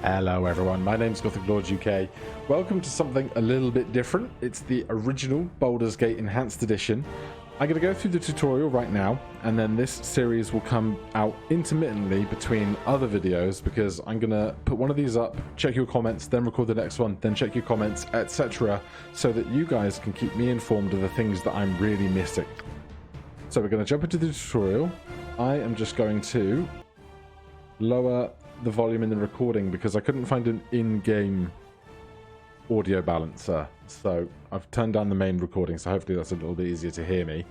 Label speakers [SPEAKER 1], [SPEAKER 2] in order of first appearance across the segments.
[SPEAKER 1] Hello everyone, my name's Gothic Lord UK. Welcome to something a little bit different. It's the original Baldur's Gate Enhanced Edition. I'm going to go through the tutorial right now, and then this series will come out intermittently between other videos because I'm going to put one of these up, check your comments, then record the next one, then check your comments, etc. so that you guys can keep me informed of the things that I'm really missing. So we're going to jump into the tutorial. I am just going to lower the volume in the recording because I couldn't find an in-game audio balancer, so I've turned down the main recording, so hopefully that's a little bit easier to hear me.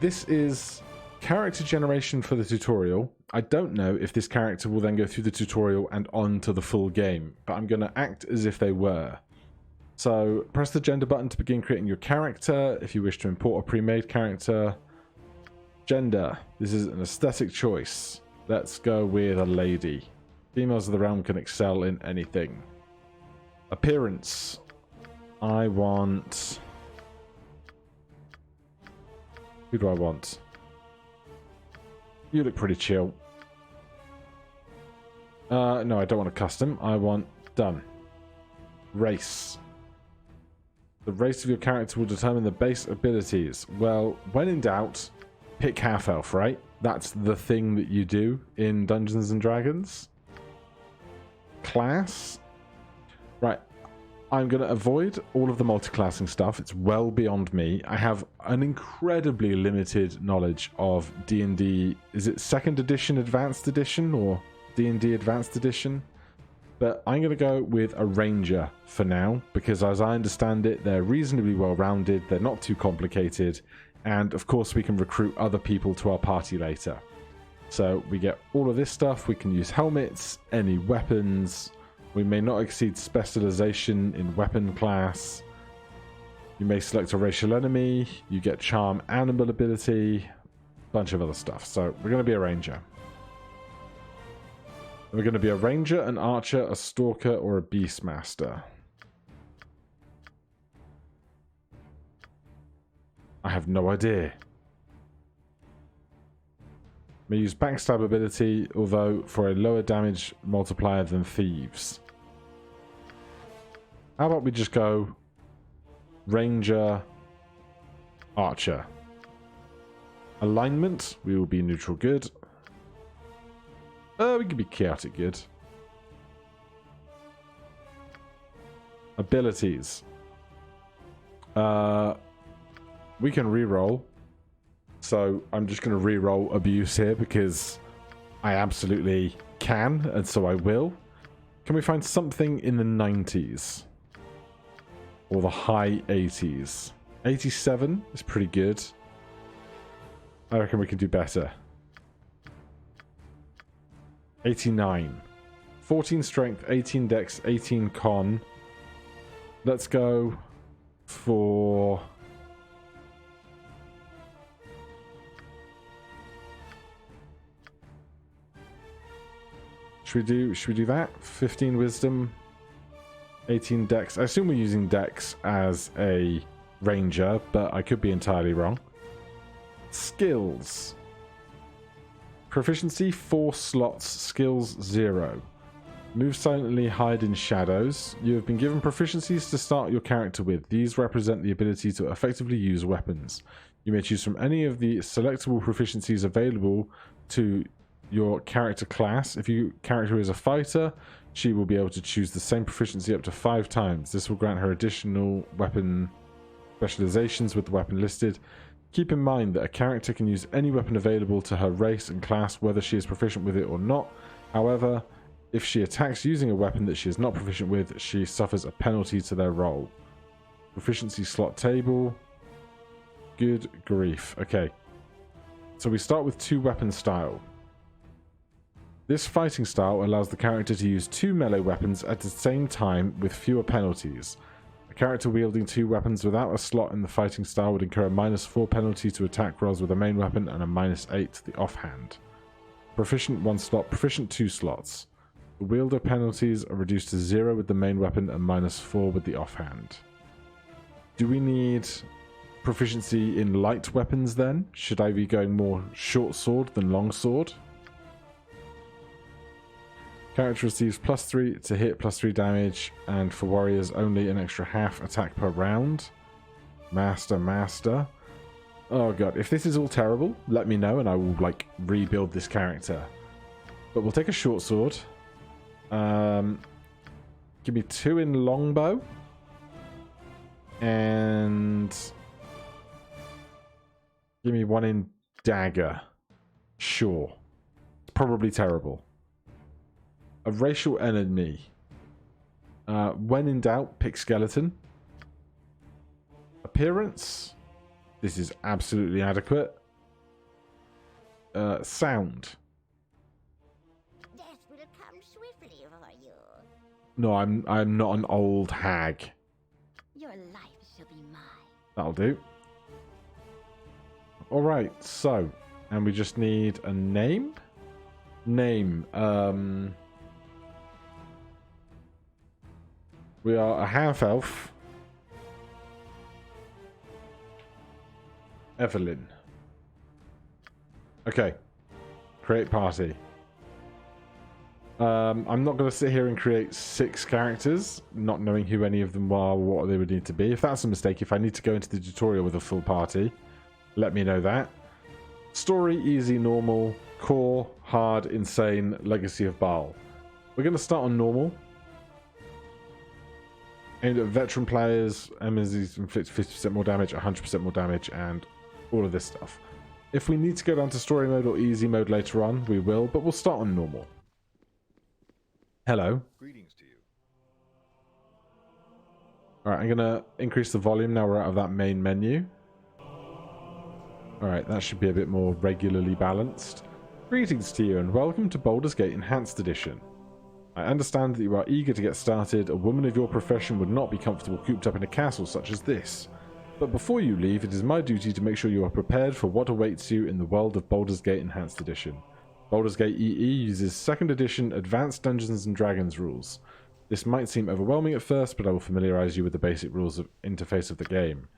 [SPEAKER 1] This is character generation for the tutorial. I don't know if this character will then go through the tutorial and on to the full game, but I'm going to act as if they were. So press the gender button to begin creating your character. If you wish to import a pre-made character, gender, this is an aesthetic choice. Let's go with a lady. Females of the realm can excel in anything. Appearance. I want... Who do I want? You look pretty chill. No, I don't want a custom. I want done. Race. The race of your character will determine the base abilities. Well, when in doubt, pick half-elf, right? That's the thing that you do in Dungeons and Dragons. Class. Right. I'm going to avoid all of the multi-classing stuff. It's well beyond me. I have an incredibly limited knowledge of D&D. Is it 2nd edition, Advanced Edition, or D&D Advanced Edition? But I'm going to go with a ranger for now, because as I understand it, they're reasonably well-rounded. They're not too complicated. And of course we can recruit other people to our party later. So we get all of this stuff. We can use helmets, any weapons. We may not exceed specialization in weapon class. You may select a racial enemy. You get charm, animal ability, a bunch of other stuff. So we're going to be a ranger. We're going to be a ranger, an archer, a stalker, or a beastmaster. I have no idea. May use backstab ability, although for a lower damage multiplier than thieves. How about we just go ranger, archer. Alignment, we will be neutral good. We could be chaotic good. Abilities. We can reroll, so I'm just going to reroll abuse here because I absolutely can, and so I will. Can we find something in the 90s? Or the high 80s? 87 is pretty good. I reckon we can do better. 89. 14 strength, 18 dex, 18 con. Let's go for... Should we do that? 15 wisdom, 18 dex. I assume we're using dex as a ranger, but I could be entirely wrong. Skills. Proficiency 4 slots, skills 0. Move silently, hide in shadows. You have been given proficiencies to start your character with. These represent the ability to effectively use weapons. You may choose from any of the selectable proficiencies available to your character class. If your character is a fighter, she will be able to choose the same proficiency up to 5 times. This will grant her additional weapon specializations with the weapon listed. Keep in mind that a character can use any weapon available to her race and class, whether she is proficient with it or not. However, if she attacks using a weapon that she is not proficient with, she suffers a penalty to their roll. Proficiency slot table. Good grief. Okay. So we start with 2 weapon style. This fighting style allows the character to use 2 melee weapons at the same time with fewer penalties. A character wielding 2 weapons without a slot in the fighting style would incur a -4 penalty to attack rolls with a main weapon and a -8 to the offhand. Proficient 1 slot, proficient 2 slots. The wielder penalties are reduced to 0 with the main weapon and -4 with the offhand. Do we need proficiency in light weapons then? Should I be going more short sword than long sword? Character receives +3 to hit, +3 damage, and for warriors only an extra half attack per round. Master. Oh god, if this is all terrible, let me know and I will like rebuild this character. But we'll take a short sword. Give me 2 in longbow. And give me 1 in dagger. Sure. It's probably terrible. A racial enemy. When in doubt, pick skeleton. Appearance. This is absolutely adequate. Sound.
[SPEAKER 2] Death will come swiftly for you.
[SPEAKER 1] No, I'm not an old hag.
[SPEAKER 2] Your life shall be mine.
[SPEAKER 1] That'll do. Alright, so. And we just need a name? Name. We are a half-elf. Evelyn. Okay. Create party. I'm not going to sit here and create 6 characters, not knowing who any of them are or what they would need to be. If that's a mistake, if I need to go into the tutorial with a full party, let me know that. Story, easy, normal, core, hard, insane, legacy of Baal. We're going to start on normal. Aimed at veteran players, enemies inflict 50% more damage, 100% more damage, and all of this stuff. If we need to go down to story mode or easy mode later on, we will, but we'll start on normal. Hello.
[SPEAKER 3] Greetings to you.
[SPEAKER 1] Alright, I'm going to increase the volume now we're out of that main menu. Alright, that should be a bit more regularly balanced. Greetings to you and welcome to Baldur's Gate Enhanced Edition. I understand that you are eager to get started. A woman of your profession would not be comfortable cooped up in a castle such as this. But before you leave, it is my duty to make sure you are prepared for what awaits you in the world of Baldur's Gate Enhanced Edition. Baldur's Gate EE uses 2nd edition Advanced Dungeons & Dragons rules. This might seem overwhelming at first, but I will familiarize you with the basic rules of interface of the game.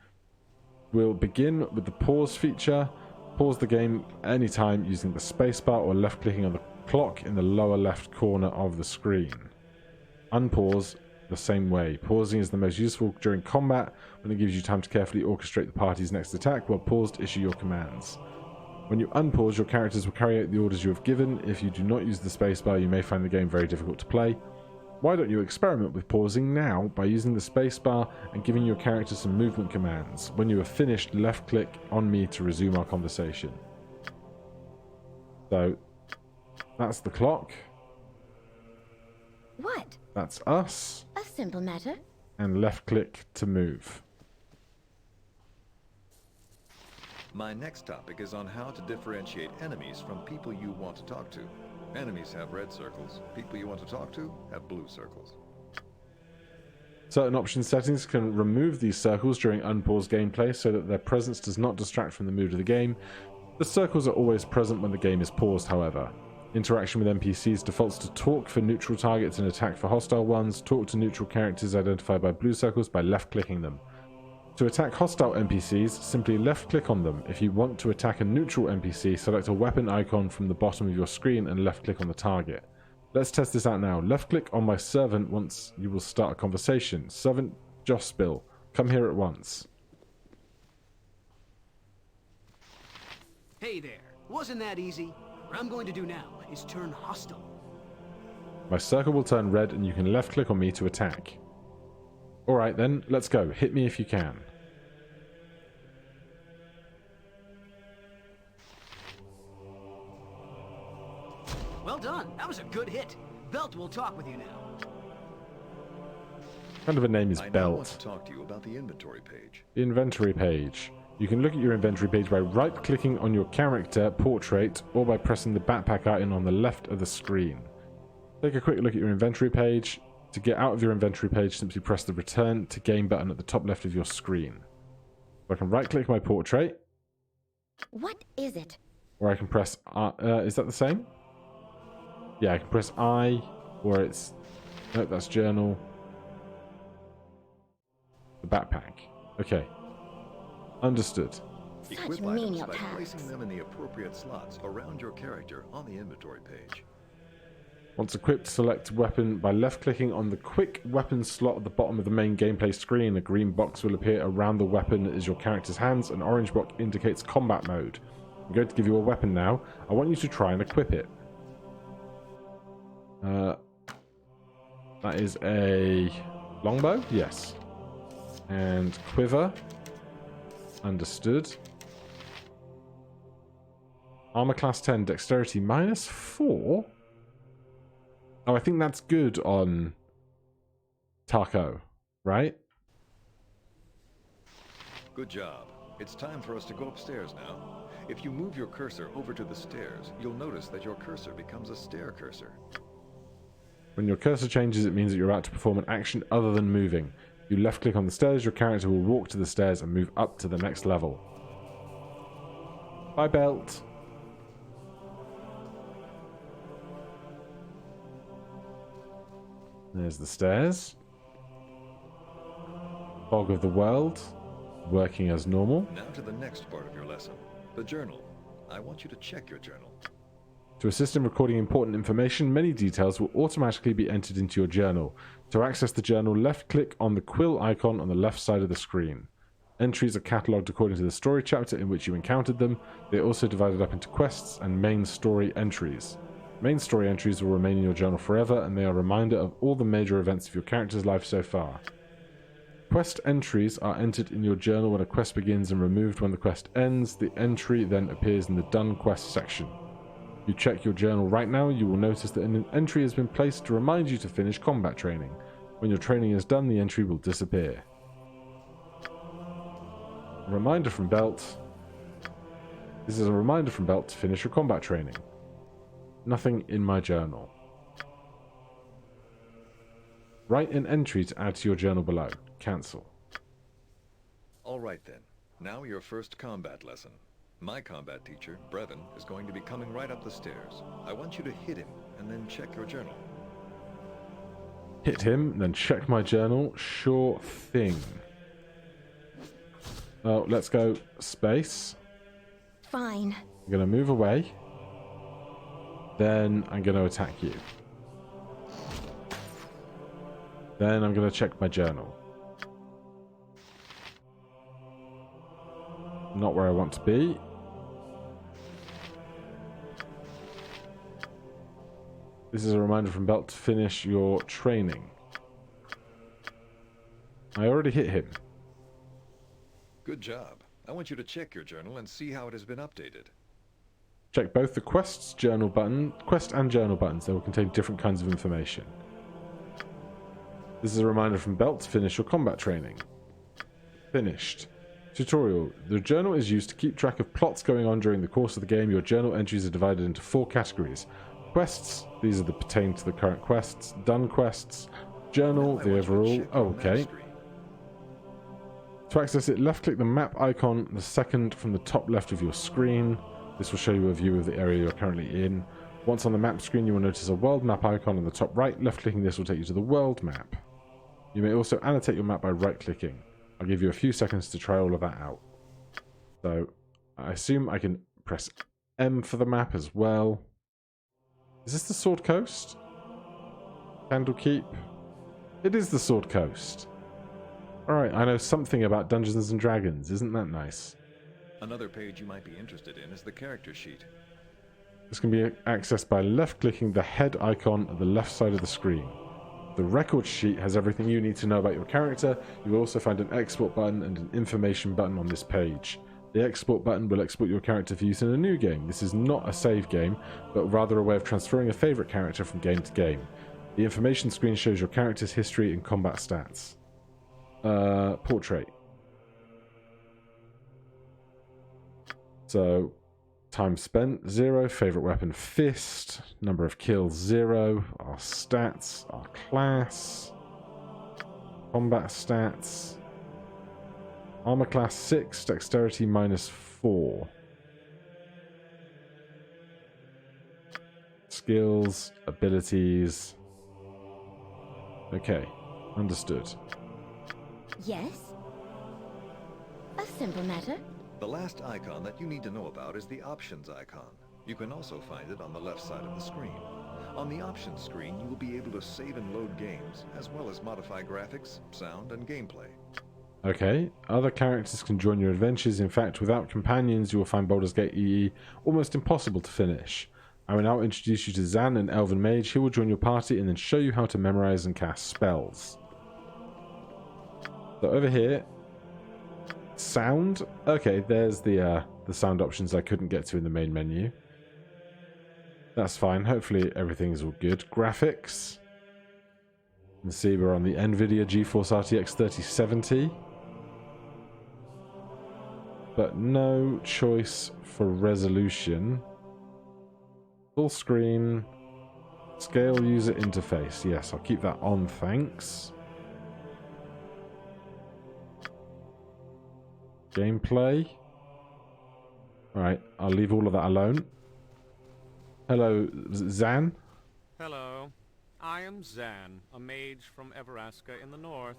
[SPEAKER 1] We'll begin with the pause feature. Pause the game anytime using the spacebar or left-clicking on the clock in the lower left corner of the screen. Unpause the same way. Pausing is the most useful during combat when it gives you time to carefully orchestrate the party's next attack, while paused issue your commands. When you unpause, your characters will carry out the orders you have given. If you do not use the spacebar, you may find the game very difficult to play. Why don't you experiment with pausing now by using the spacebar and giving your character some movement commands. When you are finished, left-click on me to resume our conversation. So, that's the clock.
[SPEAKER 2] What?
[SPEAKER 1] That's us.
[SPEAKER 2] A simple matter.
[SPEAKER 1] And left-click to move.
[SPEAKER 3] My next topic is on how to differentiate enemies from people you want to talk to. Enemies have red circles. People you want to talk to have blue circles.
[SPEAKER 1] Certain option settings can remove these circles during unpaused gameplay so that their presence does not distract from the mood of the game. The circles are always present when the game is paused, however. Interaction with NPCs defaults to talk for neutral targets and attack for hostile ones. Talk to neutral characters identified by blue circles by left-clicking them. To attack hostile NPCs, simply left-click on them. If you want to attack a neutral NPC, select a weapon icon from the bottom of your screen and left-click on the target. Let's test this out now. Left-click on my servant once you will start a conversation. Servant Jospill, come here at once.
[SPEAKER 4] Hey there. Wasn't that easy? What I'm going to do now is turn hostile.
[SPEAKER 1] My circle will turn red and you can left-click on me to attack. Alright then, let's go. Hit me if you can.
[SPEAKER 4] Well done. That was a good hit. Belt will talk with you now.
[SPEAKER 1] What kind of a name is
[SPEAKER 3] I now
[SPEAKER 1] Belt?
[SPEAKER 3] want to talk to you about the inventory page.
[SPEAKER 1] The inventory page. You can look at your inventory page by right-clicking on your character portrait or by pressing the backpack icon on the left of the screen. Take a quick look at your inventory page. To get out of your inventory page, simply press the Return to Game button at the top left of your screen. So I can right-click my portrait.
[SPEAKER 2] What is it?
[SPEAKER 1] Or I can press... is that the same? Yeah, I can press I, or it's... Nope, that's Journal. The backpack. Okay. Understood.
[SPEAKER 2] Such
[SPEAKER 3] Equip items
[SPEAKER 2] menial
[SPEAKER 3] by
[SPEAKER 2] tasks.
[SPEAKER 3] placing them in the appropriate slots around your character on the inventory page.
[SPEAKER 1] Once equipped, select weapon by left-clicking on the quick weapon slot at the bottom of the main gameplay screen. A green box will appear around the weapon as your character's hands. An orange box indicates combat mode. I'm going to give you a weapon now. I want you to try and equip it. That is a longbow? Yes. And quiver. Understood. Armor class 10, dexterity -4? Oh, I think that's good on Taco, right?
[SPEAKER 3] Good job. It's time for us to go upstairs now. If you move your cursor over to the stairs, you'll notice that your cursor becomes a stair cursor.
[SPEAKER 1] When your cursor changes, it means that you're about to perform an action other than moving. If you left-click on the stairs, your character will walk to the stairs and move up to the next level. Bye, Belt. There's the stairs. Fog of the world, working as normal.
[SPEAKER 3] Now to the next part of your lesson, the journal. I want you to check your journal.
[SPEAKER 1] To assist in recording important information, many details will automatically be entered into your journal. To access the journal, left-click on the quill icon on the left side of the screen. Entries are catalogued according to the story chapter in which you encountered them. They are also divided up into quests and main story entries. Main story entries will remain in your journal forever, and they are a reminder of all the major events of your character's life so far. Quest entries are entered in your journal when a quest begins and removed when the quest ends. The entry then appears in the Done Quest section. If you check your journal right now, you will notice that an entry has been placed to remind you to finish combat training. When your training is done, the entry will disappear. A reminder from Belt. This is a reminder from Belt to finish your combat training. Nothing in my journal. Write an entry to add to your journal below. Cancel.
[SPEAKER 3] All right then. Now your first combat lesson. My combat teacher, Brevin, is going to be coming right up the stairs. I want you to hit him and then check your journal.
[SPEAKER 1] Hit him, then check my journal. Sure thing. Oh, let's go space.
[SPEAKER 2] Fine.
[SPEAKER 1] I'm going to move away. Then I'm going to attack you. Then I'm going to check my journal. Not where I want to be. This is a reminder from Belt to finish your training. I already hit him.
[SPEAKER 3] Good job. I want you to check your journal and see how it has been updated.
[SPEAKER 1] Check both the quest and journal buttons. They will contain different kinds of information. This is a reminder from Belt to finish your combat training. Finished. Tutorial. The journal is used to keep track of plots going on during the course of the game. Your journal entries are divided into 4 categories. Quests. These are the pertain to the current quests. Done quests. Journal. The overall. Oh, okay. To access it, left-click the map icon, the second from the top left of your screen. This will show you a view of the area you're currently in. Once on the map screen, you will notice a world map icon on the top right. Left-clicking this will take you to the world map. You may also annotate your map by right-clicking. I'll give you a few seconds to try all of that out. So, I assume I can press M for the map as well. Is this the Sword Coast? Candlekeep? It is the Sword Coast. Alright, I know something about Dungeons and Dragons. Isn't that nice?
[SPEAKER 3] Another page you might be interested in is the character sheet.
[SPEAKER 1] This can be accessed by left-clicking the head icon at the left side of the screen. The record sheet has everything you need to know about your character. You will also find an export button and an information button on this page. The export button will export your character for use in a new game. This is not a save game, but rather a way of transferring a favourite character from game to game. The information screen shows your character's history and combat stats. Portrait. So, time spent, 0. Favourite weapon, fist. Number of kills, 0. Our stats, our class. Combat stats. Armor class 6, dexterity -4. Skills, abilities. Okay, understood.
[SPEAKER 2] Yes? A simple matter.
[SPEAKER 3] The last icon that you need to know about is the options icon. You can also find it on the left side of the screen. On the options screen, you will be able to save and load games, as well as modify graphics, sound, and gameplay.
[SPEAKER 1] Okay, other characters can join your adventures. In fact, without companions, you will find Baldur's Gate EE almost impossible to finish. I will now introduce you to Zan, an elven mage. He will join your party and then show you how to memorize and cast spells. So over here, sound. Okay, there's the sound options I couldn't get to in the main menu. That's fine. Hopefully everything's all good. Graphics. You can see we're on the NVIDIA GeForce RTX 3070. But no choice for resolution. Full screen. Scale user interface. Yes, I'll keep that on, thanks. Gameplay. Alright, I'll leave all of that alone. Hello, Zan?
[SPEAKER 5] Hello. I am Zan, a mage from Everaska in the north.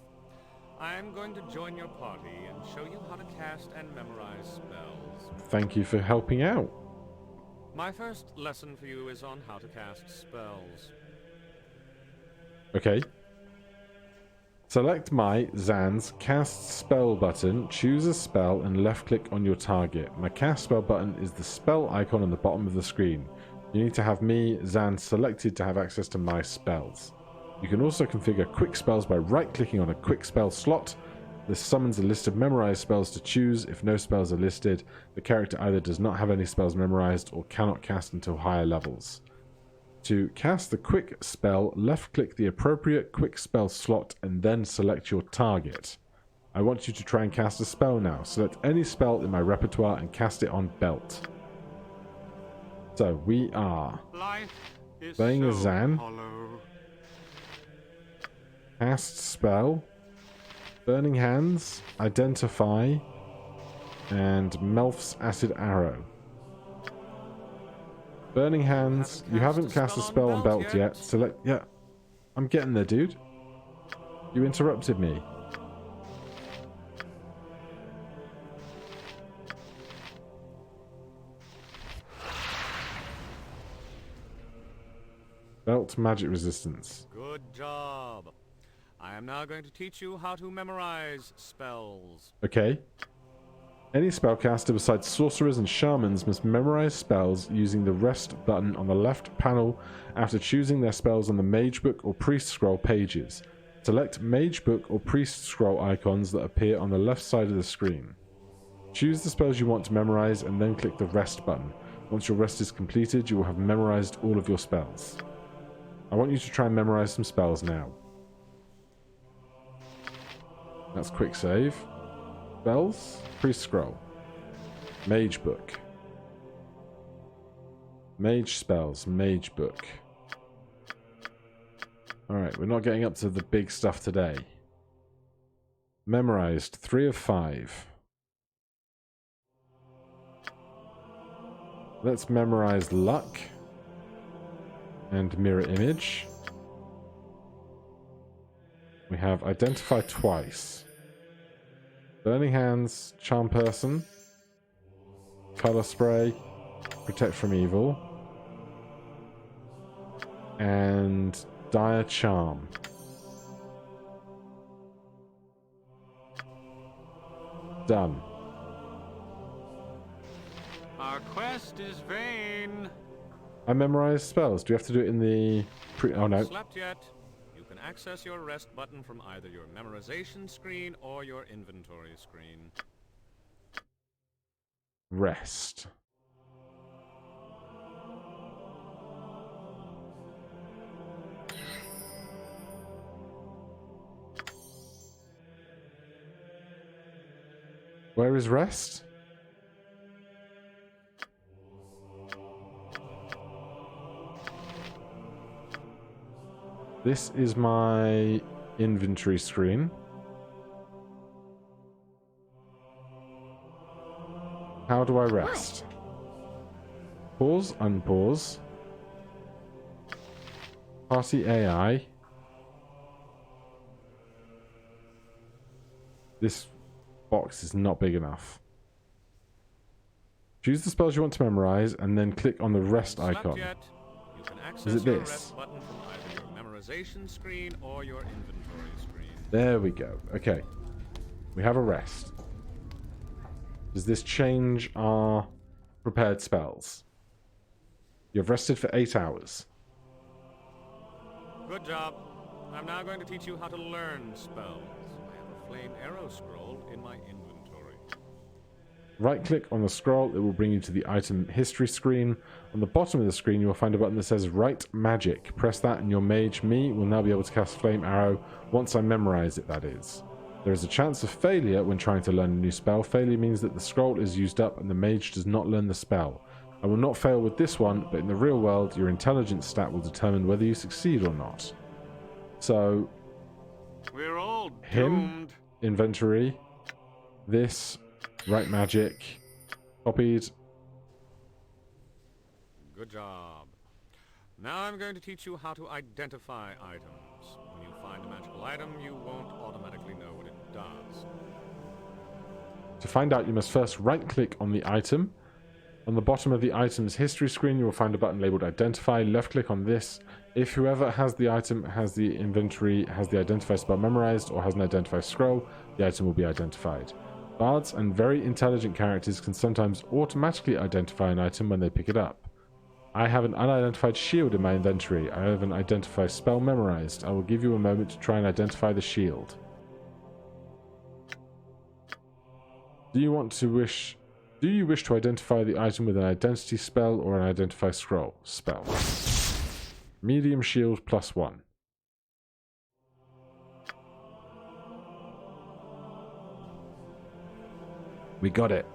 [SPEAKER 5] I am going to join your party and show you how to cast and memorize spells.
[SPEAKER 1] Thank you for helping out.
[SPEAKER 5] My first lesson for you is on how to cast spells.
[SPEAKER 1] Okay. Select my, Zan's, cast spell button, choose a spell, and left-click on your target. My cast spell button is the spell icon on the bottom of the screen. You need to have me, Zan, selected to have access to my spells. You can also configure quick spells by right-clicking on a quick spell slot. This summons a list of memorized spells to choose. If no spells are listed, the character either does not have any spells memorized or cannot cast until higher levels. To cast the quick spell, left-click the appropriate quick spell slot and then select your target. I want you to try and cast a spell now. Select any spell in my repertoire and cast it on Belt. So we are playing as Zan. Cast spell, Burning Hands, Identify, and Melf's Acid Arrow. Burning Hands, you haven't cast a spell on Belt yet. Select, yeah, I'm getting there, dude. You interrupted me. Belt magic resistance.
[SPEAKER 5] Good job. I am now going to teach you how to memorize spells.
[SPEAKER 1] Okay. Any spellcaster besides sorcerers and shamans must memorize spells using the rest button on the left panel after choosing their spells on the Mage Book or Priest Scroll pages. Select Mage Book or Priest Scroll icons that appear on the left side of the screen. Choose the spells you want to memorize and then click the rest button. Once your rest is completed, you will have memorized all of your spells. I want you to try and memorize some spells now. That's quick save. Spells, Priest Scroll, Mage Book, Mage Spells, Mage Book. Alright, we're not getting up to the big stuff today. Memorized, 3 of 5. Let's memorize Luck and Mirror Image. We have Identify twice. Burning Hands, Charm Person, Color Spray, Protect from Evil, and Dire Charm. Done.
[SPEAKER 5] Our quest is vain.
[SPEAKER 1] I memorize spells. Do you have to do it in the oh no.
[SPEAKER 5] Slept yet? You can access your rest button from either your memorization screen or your inventory screen.
[SPEAKER 1] Rest. Where is rest? This is my inventory screen. How do I rest? Pause, unpause. Party AI. This box is not big enough. Choose the spells you want to memorize and then click on the rest icon.
[SPEAKER 5] Yet? You can
[SPEAKER 1] Is
[SPEAKER 5] access
[SPEAKER 1] it
[SPEAKER 5] your
[SPEAKER 1] this?
[SPEAKER 5] rest button from either your memorization screen or your inventory screen.
[SPEAKER 1] There we go. Okay. We have a rest. Does this change our prepared spells? You've rested for 8 hours.
[SPEAKER 5] Good job. I'm now going to teach you how to learn spells. I have a flame arrow scroll in my inventory.
[SPEAKER 1] Right-click on the scroll. It will bring you to the item history screen. On the bottom of the screen, you will find a button that says Write Magic. Press that and your mage, me, will now be able to cast Flame Arrow once I memorize it, that is. There is a chance of failure when trying to learn a new spell. Failure means that the scroll is used up and the mage does not learn the spell. I will not fail with this one, but in the real world, your intelligence stat will determine whether you succeed or not. So,
[SPEAKER 5] We're all
[SPEAKER 1] him,
[SPEAKER 5] doomed.
[SPEAKER 1] inventory, this, Write Magic, copied.
[SPEAKER 5] Good job. Now I'm going to teach you how to identify items. When you find a magical item, you won't automatically know what it does.
[SPEAKER 1] To find out, you must first right-click on the item. On the bottom of the item's history screen, you will find a button labeled Identify. Left-click on this. If whoever has the item, has the inventory, has the Identify spell memorized, or has an Identify scroll, the item will be identified. Bards and very intelligent characters can sometimes automatically identify an item when they pick it up. I have an unidentified shield in my inventory. I have an Identify spell memorized. I will give you a moment to try and identify the shield. Do you wish to identify the item with an identity spell or an identify scroll? Spell. Medium shield +1. We got it.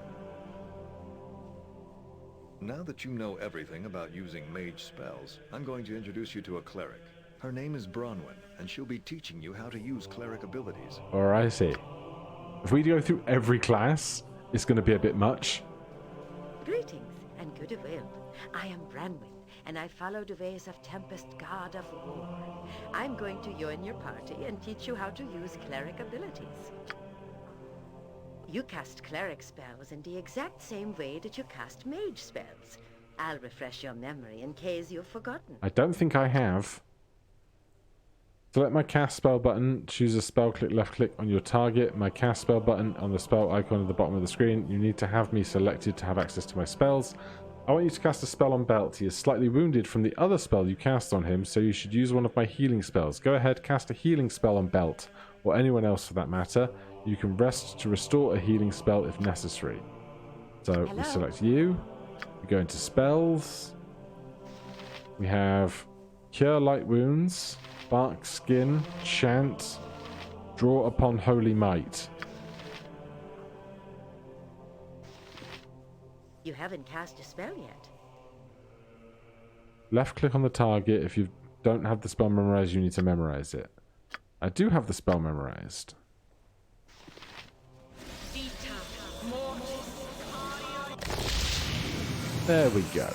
[SPEAKER 3] Now that you know everything about using mage spells, I'm going to introduce you to a cleric. Her name is Bronwyn, and she'll be teaching you how to use cleric abilities.
[SPEAKER 1] Or I see. If we go through every class, it's going to be a bit much.
[SPEAKER 2] Greetings and good will. I am Branwyn, and I follow the ways of Tempest, God of War. I'm going to join your party and teach you how to use cleric abilities. You cast cleric spells in the exact same way that you cast mage spells. I'll refresh your memory in case you've forgotten.
[SPEAKER 1] I don't think I have. Select my cast spell button, choose a spell, click left click on your target, my cast spell button on the spell icon at the bottom of the screen. You need to have me selected to have access to my spells. I want you to cast a spell on Belt. He is slightly wounded from the other spell you cast on him, so you should use one of my healing spells. Go ahead, cast a healing spell on Belt, or anyone else for that matter. You can rest to restore a healing spell if necessary. So we select you, we go into spells, we have Cure Light Wounds, Bark Skin, Chant, Draw Upon Holy Might.
[SPEAKER 2] You haven't cast a spell yet.
[SPEAKER 1] Left click on the target. If you don't have the spell memorized, you need to memorize it. I do have the spell memorized. There we go.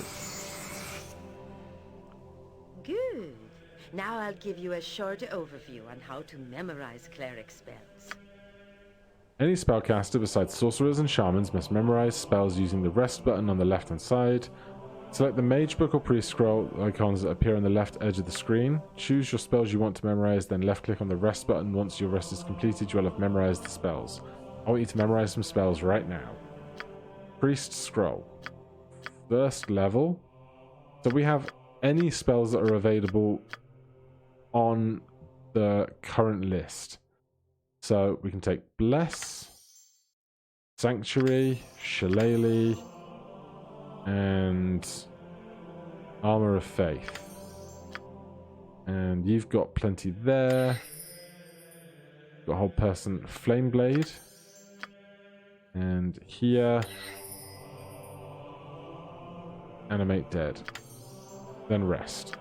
[SPEAKER 2] Good. Now I'll give you a short overview on how to memorize cleric spells.
[SPEAKER 1] Any spellcaster besides sorcerers and shamans must memorize spells using the rest button on the left hand side. Select the mage book or priest scroll icons that appear on the left edge of the screen. Choose your spells you want to memorize, then left click on the rest button. Once your rest is completed, you will have memorized the spells. I want you to memorize some spells right now. Priest scroll. First level. So we have any spells that are available on the current list. So we can take Bless, Sanctuary, Shillelagh, and Armor of Faith. And you've got plenty there. Got a whole person, Flame Blade. And here, Animate Dead. Then Rest.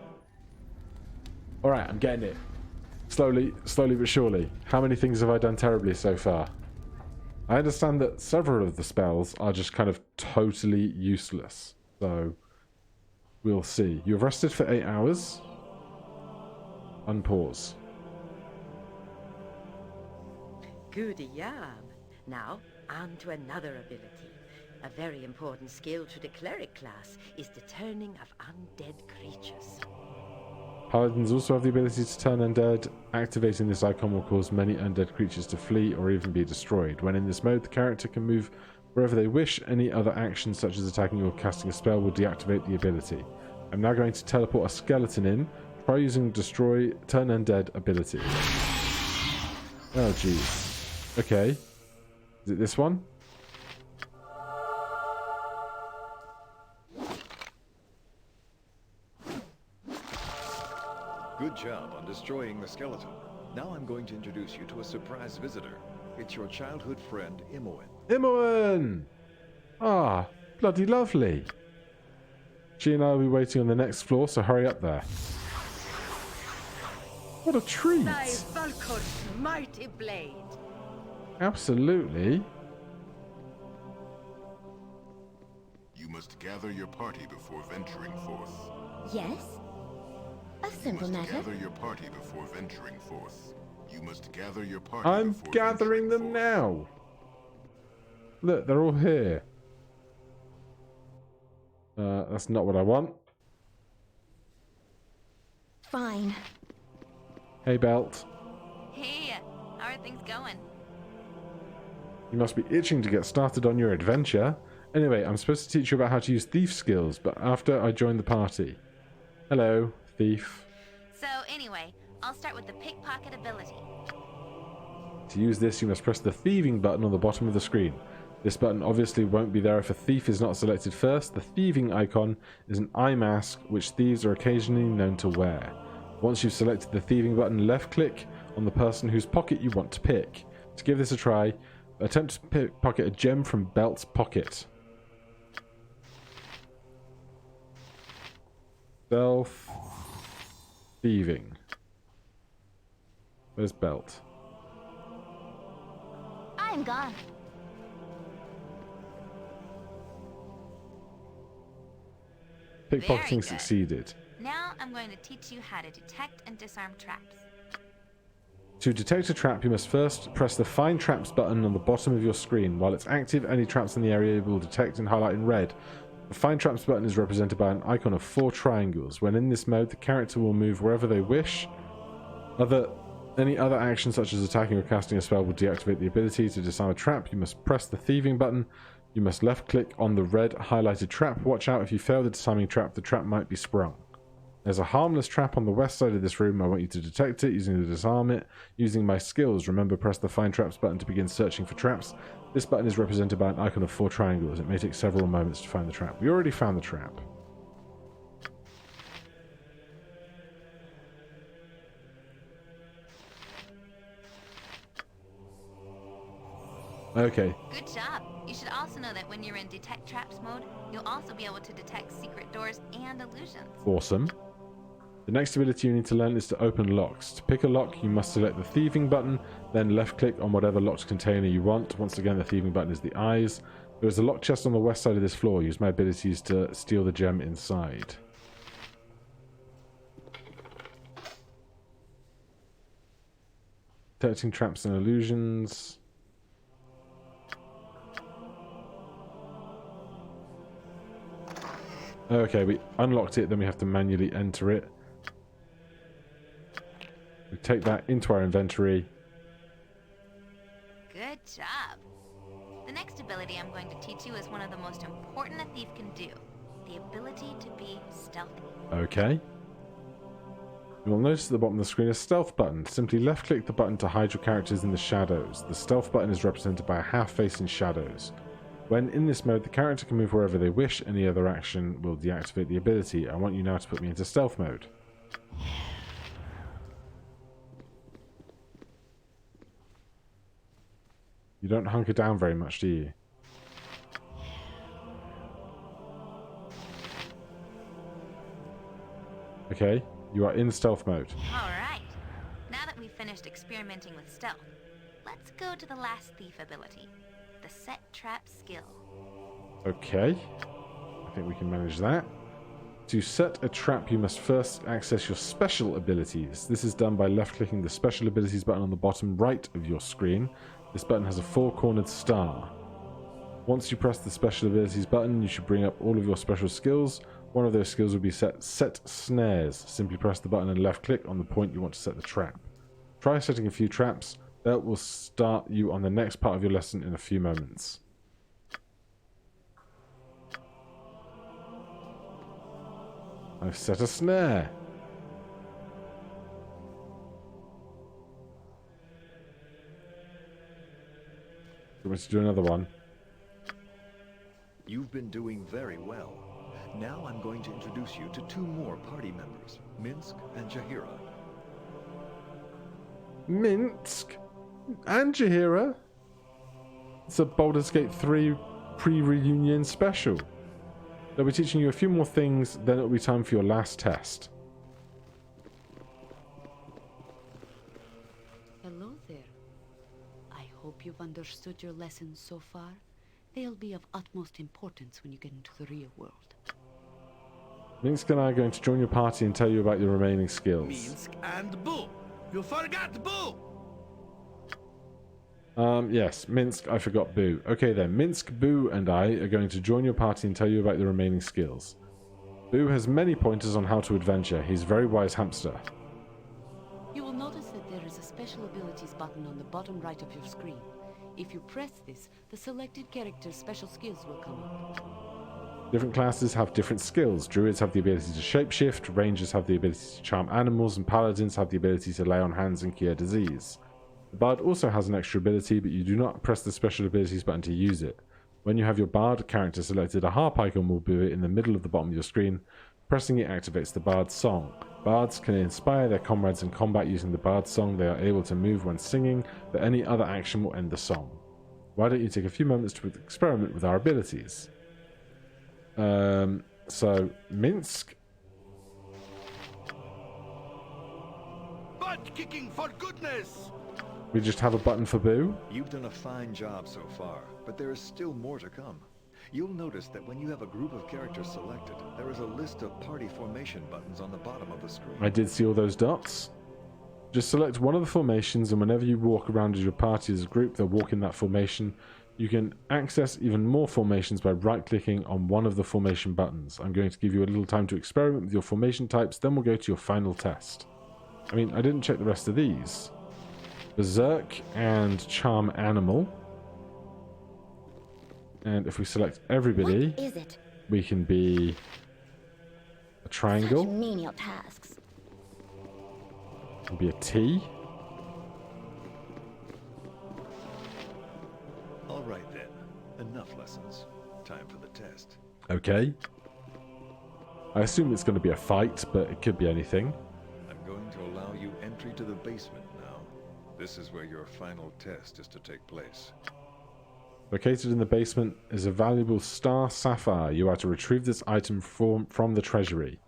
[SPEAKER 1] Alright, I'm getting it. Slowly but surely. How many things have I done terribly so far? I understand that several of the spells are just kind of totally useless. So, we'll see. You've rested for 8 hours. Unpause.
[SPEAKER 2] Good job. Now, on to another ability. A very important skill to the Cleric class is the turning of undead creatures.
[SPEAKER 1] Paladins also have the ability to turn undead. Activating this icon will cause many undead creatures to flee or even be destroyed. When in this mode, the character can move wherever they wish. Any other actions, such as attacking or casting a spell, will deactivate the ability. I'm now going to teleport a skeleton in. Try using Destroy Turn Undead ability. Oh, jeez. Okay. Is it this one?
[SPEAKER 3] Good job on destroying the skeleton. Now I'm going to introduce you to a surprise visitor. It's your childhood friend, Imoen.
[SPEAKER 1] Imoen! Ah, bloody lovely. She and I will be waiting on the next floor, so hurry up there. What a treat!
[SPEAKER 2] Thy Valkor's mighty blade.
[SPEAKER 1] Absolutely.
[SPEAKER 6] You must gather your party before venturing forth.
[SPEAKER 7] Yes? A simple
[SPEAKER 6] You must
[SPEAKER 7] matter.
[SPEAKER 6] gather your party before venturing forth. You must gather your party
[SPEAKER 1] I'm
[SPEAKER 6] before
[SPEAKER 1] gathering them
[SPEAKER 6] venturing forth.
[SPEAKER 1] now. Look, they're all here. That's not what I want.
[SPEAKER 7] Fine.
[SPEAKER 1] Hey, Belt.
[SPEAKER 8] Hey, how are things going?
[SPEAKER 1] You must be itching to get started on your adventure. Anyway, I'm supposed to teach you about how to use thief skills, but after I join the party. Hello, thief.
[SPEAKER 8] So anyway, I'll start with the pickpocket ability.
[SPEAKER 1] To use this, you must press the thieving button on the bottom of the screen. This button obviously won't be there if a thief is not selected first. The thieving icon is an eye mask, which thieves are occasionally known to wear. Once you've selected the thieving button, left-click on the person whose pocket you want to pick. To give this a try, attempt to pickpocket a gem from Belt's pocket. Stealth. Thieving. Where's Belt?
[SPEAKER 7] I'm gone.
[SPEAKER 8] Very
[SPEAKER 1] Pickpocketing
[SPEAKER 8] good.
[SPEAKER 1] succeeded.
[SPEAKER 8] Now I'm going to teach you how to detect and disarm traps.
[SPEAKER 1] To detect a trap, you must first press the Find Traps button on the bottom of your screen. While it's active, any traps in the area will detect and highlight in red. The Find Traps button is represented by an icon of 4 triangles. When in this mode, the character will move wherever they wish. Any other action, such as attacking or casting a spell, will deactivate the ability. To disarm a trap, you must press the Thieving button. You must left-click on the red highlighted trap. Watch out, if you fail the disarming trap, the trap might be sprung. There's a harmless trap on the west side of this room. I want you to detect it using the disarm it. Using my skills, remember, press the Find Traps button to begin searching for traps. This button is represented by an icon of 4 triangles. It may take several moments to find the trap. We already found the trap. Okay.
[SPEAKER 8] Good job. You should also know that when you're in detect traps mode, you'll also be able to detect secret doors and illusions.
[SPEAKER 1] Awesome. The next ability you need to learn is to open locks. To pick a lock, you must select the Thieving button, then left-click on whatever locked container you want. Once again, the Thieving button is the eyes. There is a lock chest on the west side of this floor. Use my abilities to steal the gem inside. Detecting traps and illusions. Okay, we unlocked it, then we have to manually enter it. We take that into our inventory.
[SPEAKER 8] Good job. The next ability I'm going to teach you is one of the most important a thief can do. The ability to be stealthy.
[SPEAKER 1] Okay. You will notice at the bottom of the screen a stealth button. Simply left-click the button to hide your characters in the shadows. The stealth button is represented by a half face in shadows. When in this mode, the character can move wherever they wish. Any other action will deactivate the ability. I want you now to put me into stealth mode. You don't hunker down very much, do you? Okay, you are in stealth mode.
[SPEAKER 8] Alright. Now that we've finished experimenting with stealth, let's go to the last thief ability. The set trap skill.
[SPEAKER 1] Okay, I think we can manage that. To set a trap, you must first access your special abilities. This is done by left-clicking the special abilities button on the bottom right of your screen. This button has a 4-cornered star. Once you press the special abilities button, you should bring up all of your special skills. One of those skills will be set snares. Simply press the button and left click on the point you want to set the trap. Try setting a few traps. That will start you on the next part of your lesson in a few moments. I've set a snare. You want to do another one?
[SPEAKER 3] You've been doing very well. Now I'm going to introduce you to two more party members, Minsk and Jahira.
[SPEAKER 1] Minsk and Jahira? It's a Baldur's Gate 3 pre-reunion special. They'll be teaching you a few more things, then it'll be time for your last test.
[SPEAKER 9] Hello there. I hope you've understood your lessons so far. They'll be of utmost importance when you get into the real world.
[SPEAKER 1] Minsk and I are going to join your party and tell you about your remaining skills.
[SPEAKER 10] Minsk and Boo! You forgot Boo!
[SPEAKER 1] Yes, Minsk, I forgot Boo. Okay then, Minsk, Boo and I are going to join your party and tell you about the remaining skills. Boo has many pointers on how to adventure. He's a very wise hamster.
[SPEAKER 9] You will notice that there is a special abilities button on the bottom right of your screen. If you press this, the selected character's special skills will come up.
[SPEAKER 1] Different classes have different skills. Druids have the ability to shapeshift, rangers have the ability to charm animals, and paladins have the ability to lay on hands and cure disease. The bard also has an extra ability, but you do not press the special abilities button to use it. When you have your bard character selected, a harp icon will be in the middle of the bottom of your screen. Pressing it activates the bard's song. Bards can inspire their comrades in combat using the bard's song. They are able to move when singing, but any other action will end the song. Why don't you take a few moments to experiment with our abilities? So, Minsk.
[SPEAKER 10] Butt kicking for goodness!
[SPEAKER 1] We just have a button for Boo.
[SPEAKER 3] You've done a fine job so far, but there is still more to come. You'll notice that when you have a group of characters selected, there is a list of party formation buttons on the bottom of the screen.
[SPEAKER 1] I did see all those dots. Just select one of the formations, and whenever you walk around as your party as a group, they'll walk in that formation. You can access even more formations by right-clicking on one of the formation buttons. I'm going to give you a little time to experiment with your formation types, then we'll go to your final test. I mean, I didn't check the rest of these. Berserk and Charm Animal. And if we select everybody,
[SPEAKER 7] What is it?
[SPEAKER 1] we can be a triangle.
[SPEAKER 7] Such menial tasks.
[SPEAKER 1] We can be a T.
[SPEAKER 3] All right then, enough lessons. Time for the test.
[SPEAKER 1] Okay. I assume it's going to be a fight, but it could be anything.
[SPEAKER 3] I'm going to allow you entry to the basement now. This is where your final test is to take place.
[SPEAKER 1] Located in the basement is a valuable star sapphire. You are to retrieve this item from the treasury.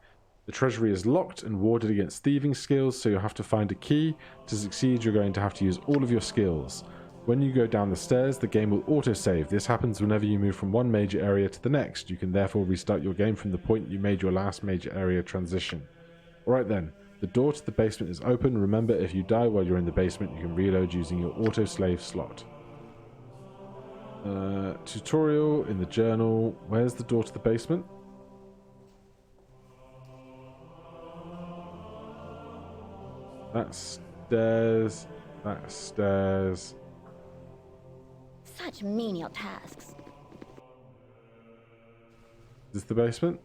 [SPEAKER 1] The treasury is locked and warded against thieving skills, so you'll have to find a key. To succeed, you're going to have to use all of your skills. When you go down the stairs, the game will autosave. This happens whenever you move from one major area to the next. You can therefore restart your game from the point you made your last major area transition. Alright then, the door to the basement is open. Remember, if you die while you're in the basement, you can reload using your autosave slot. Tutorial in the journal. Where's the door to the basement? That's stairs. That's stairs.
[SPEAKER 7] Such menial tasks.
[SPEAKER 1] Is this the basement?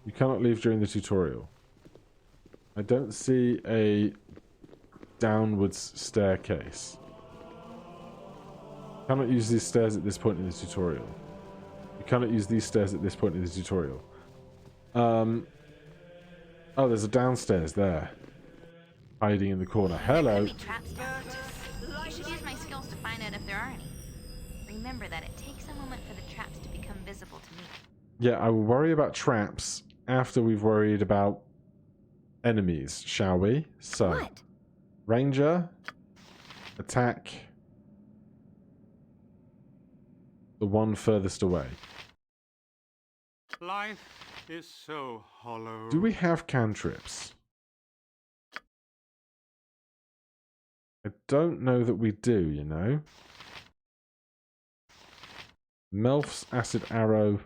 [SPEAKER 1] You cannot leave during the tutorial. I don't see a downwards staircase. You cannot use these stairs at this point in the tutorial. You cannot use these stairs at this point in the tutorial. Oh, there's a downstairs there. Hiding in the corner. Hello.
[SPEAKER 8] Could be traps down. I should use my skills to find out if there are any. Remember that it takes a moment for the traps to become visible to me.
[SPEAKER 1] Yeah, I will worry about traps after we've worried about enemies, shall we? So,
[SPEAKER 7] What?
[SPEAKER 1] Ranger, attack the one furthest away.
[SPEAKER 5] Life is so hollow.
[SPEAKER 1] Do we have cantrips? I don't know that we do, you know. Melf's acid arrow.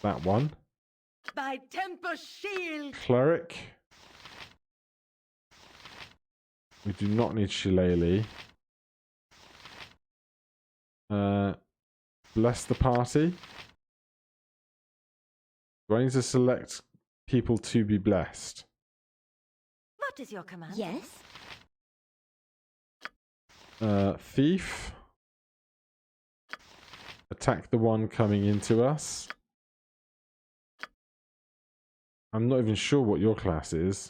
[SPEAKER 1] That one.
[SPEAKER 2] By Tempest Shield!
[SPEAKER 1] Cleric. We do not need Shillelagh. Bless the party. Do I need to select people to be blessed?
[SPEAKER 2] What is your command?
[SPEAKER 7] Yes?
[SPEAKER 1] Thief. Attack the one coming into us. I'm not even sure what your class is.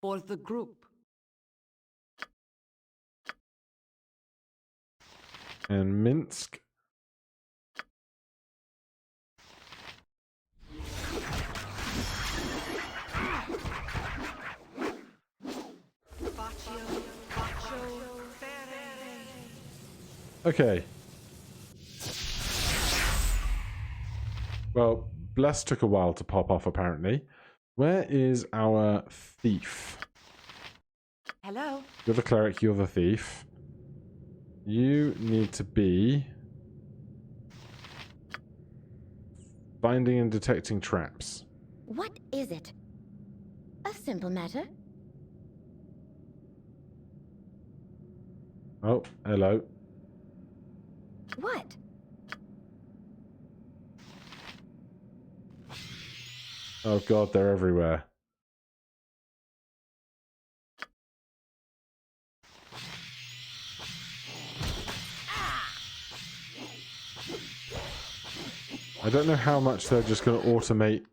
[SPEAKER 9] For the group.
[SPEAKER 1] And Minsk. Okay. Well, Bless took a while to pop off, apparently. Where is our thief?
[SPEAKER 2] Hello?
[SPEAKER 1] You're the cleric, you're the thief. You need to be finding and detecting traps.
[SPEAKER 7] What is it? A simple matter.
[SPEAKER 1] Oh, hello.
[SPEAKER 7] What?
[SPEAKER 1] Oh god, they're everywhere. I don't know how much they're just going to automate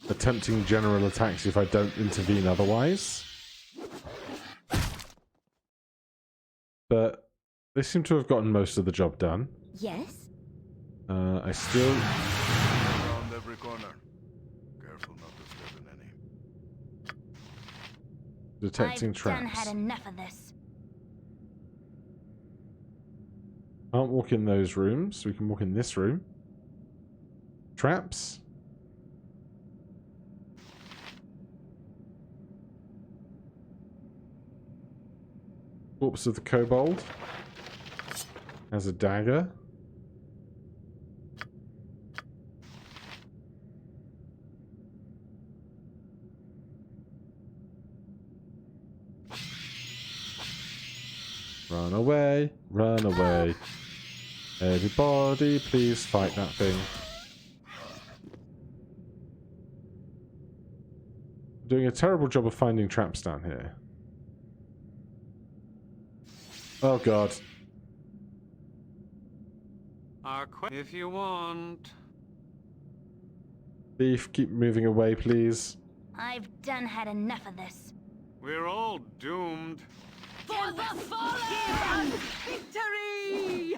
[SPEAKER 1] attempting general attacks if I don't intervene otherwise. But they seem to have gotten most of the job done.
[SPEAKER 7] Yes?
[SPEAKER 1] I still...
[SPEAKER 6] Around every corner. Careful not to step in any.
[SPEAKER 1] Detecting
[SPEAKER 8] I've
[SPEAKER 1] traps.
[SPEAKER 8] done had enough of this.
[SPEAKER 1] Can't walk in those rooms. We can walk in this room. Traps. Corpse of the kobold. Has a dagger. Run away, run away. Everybody, please fight that thing. Doing a terrible job of finding traps down here. Oh god.
[SPEAKER 5] If you want.
[SPEAKER 1] Thief, keep moving away, please.
[SPEAKER 8] I've done had enough of this.
[SPEAKER 5] We're all doomed.
[SPEAKER 2] For the fallen! Victory!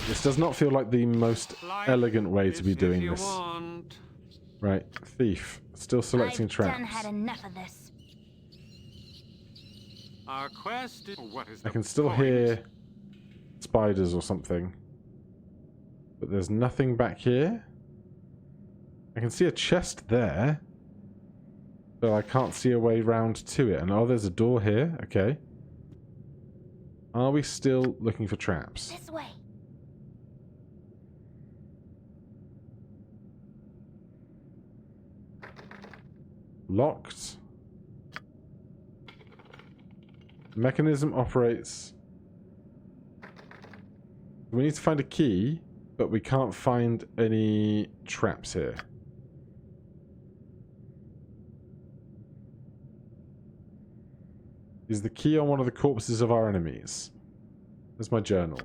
[SPEAKER 1] This does not feel like the most elegant way to be doing this.
[SPEAKER 5] Want.
[SPEAKER 1] Right, thief. Still selecting
[SPEAKER 8] I've
[SPEAKER 1] traps.
[SPEAKER 8] done had enough of this.
[SPEAKER 5] Our quest is... What is
[SPEAKER 1] I
[SPEAKER 5] the
[SPEAKER 1] can still
[SPEAKER 5] point?
[SPEAKER 1] hear spiders or something. But there's nothing back here. I can see a chest there. But I can't see a way round to it. And oh, there's a door here. Okay. Are we still looking for traps?
[SPEAKER 8] This way.
[SPEAKER 1] Locked. The mechanism operates. We need to find a key, but we can't find any traps here. Is the key on one of the corpses of our enemies? There's my journal.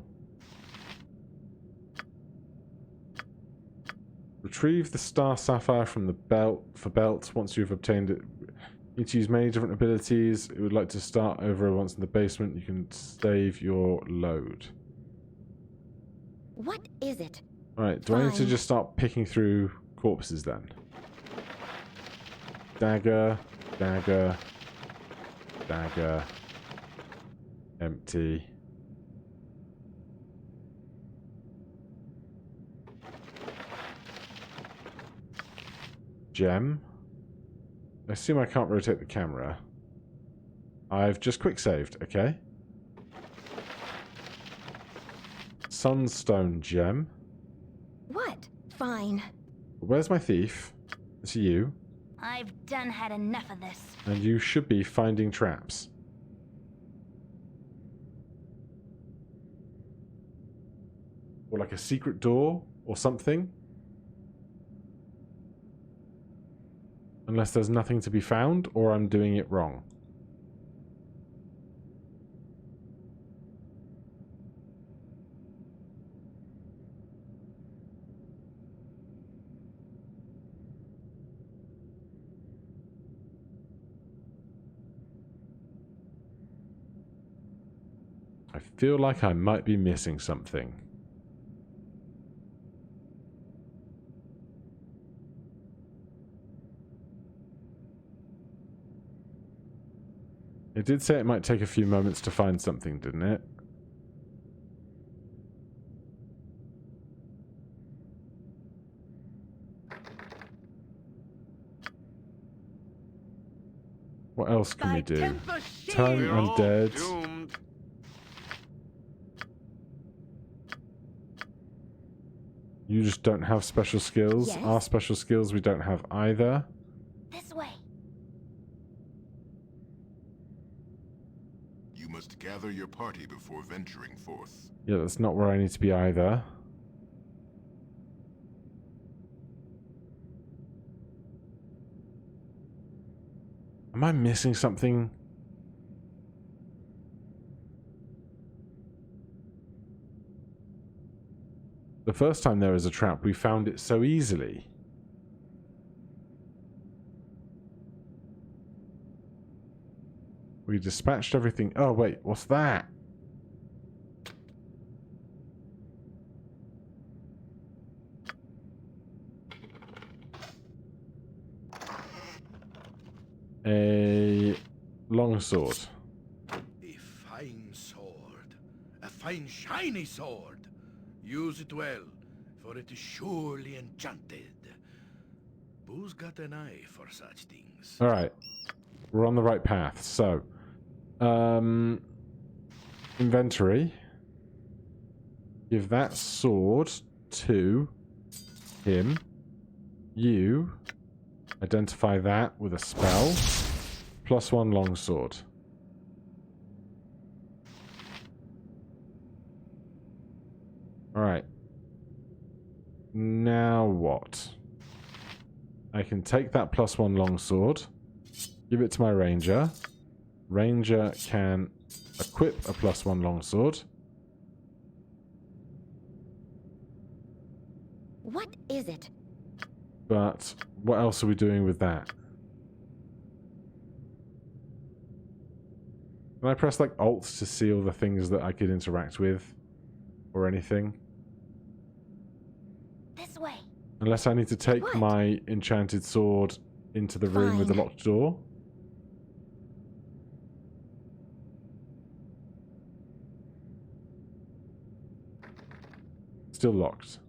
[SPEAKER 1] Retrieve the star sapphire from the belt for belts once you've obtained it. You need to use many different abilities. It would like to start over once in the basement. You can save your load.
[SPEAKER 7] What is it?
[SPEAKER 1] Alright, do I need to
[SPEAKER 7] Fine.
[SPEAKER 1] just start picking through corpses then? Dagger, dagger, dagger, empty. Gem. I assume I can't rotate the camera. I've just quick saved, okay. sunstone gem.
[SPEAKER 7] What? Fine.
[SPEAKER 1] Where's my thief? It's you.
[SPEAKER 8] I've done had enough of this.
[SPEAKER 1] And you should be finding traps. Or like a secret door or something. Unless there's nothing to be found, or I'm doing it wrong. I feel like I might be missing something. It did say it might take a few moments to find something, didn't it? What else can we do? Turn undead.
[SPEAKER 5] Doomed.
[SPEAKER 1] You just don't have special skills.
[SPEAKER 7] Yes.
[SPEAKER 1] Our special skills we don't have either.
[SPEAKER 8] This way.
[SPEAKER 6] You must gather your party before venturing forth.
[SPEAKER 1] Yeah, that's not where I need to be either. Am I missing something? The first time there was a trap, we found it so easily. We dispatched everything. Oh, wait, what's that? A longsword.
[SPEAKER 10] A fine sword. A fine shiny sword. Use it well, for it is surely enchanted. Boo's got an eye for such things.
[SPEAKER 1] Alright. We're on the right path. So, inventory. Give that sword to him. You identify that with a spell. +1 longsword. Alright. Now what? I can take that +1 longsword, give it to my ranger. Ranger can equip a +1 longsword.
[SPEAKER 7] What is it?
[SPEAKER 1] But what else are we doing with that? Can I press like Alt to see all the things that I could interact with? Or anything?
[SPEAKER 8] This way.
[SPEAKER 1] Unless I need to take
[SPEAKER 7] What?
[SPEAKER 1] my enchanted sword into the room with the
[SPEAKER 7] Fine.
[SPEAKER 1] locked door. Still locked.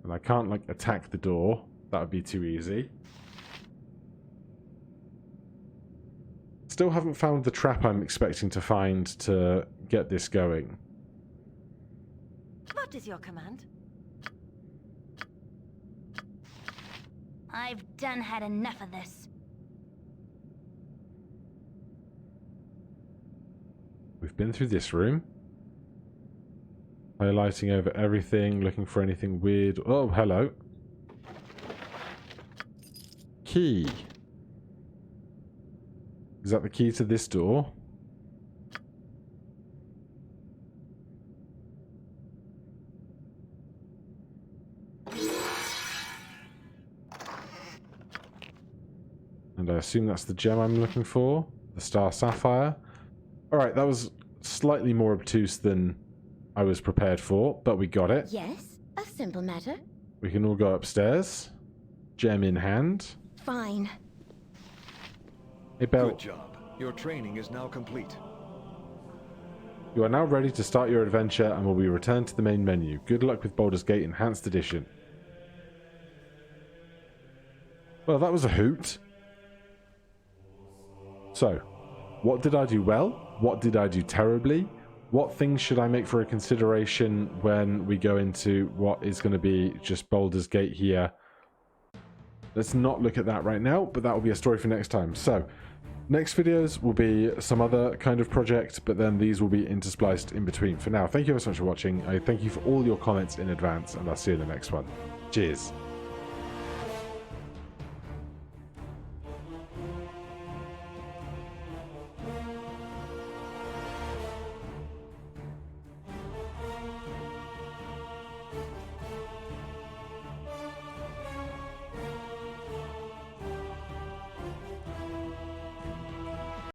[SPEAKER 1] And I can't like attack the door. That would be too easy. Still haven't found the trap I'm expecting to find to get this going.
[SPEAKER 2] What is your command?
[SPEAKER 8] I've done had enough of this.
[SPEAKER 1] We've been through this room. Highlighting over everything, looking for anything weird. Oh, hello. Key. Is that the key to this door? And I assume that's the gem I'm looking for. The Star Sapphire. Alright, that was slightly more obtuse than I was prepared for, but we got it.
[SPEAKER 7] Yes, a simple matter.
[SPEAKER 1] We can all go upstairs. Gem in hand.
[SPEAKER 7] Fine.
[SPEAKER 1] Hey, Bell.
[SPEAKER 3] Good job. Your training is now complete.
[SPEAKER 1] You are now ready to start your adventure and will be returned to the main menu. Good luck with Baldur's Gate Enhanced Edition. Well, that was a hoot. So, what did I do well? What did I do terribly? What things should I make for a consideration when we go into what is going to be just Baldur's Gate here? Let's not look at that right now, but that will be a story for next time. So, next videos will be some other kind of project, but then these will be interspliced in between. For now, thank you so much for watching. I thank you for all your comments in advance, and I'll see you in the next one. Cheers.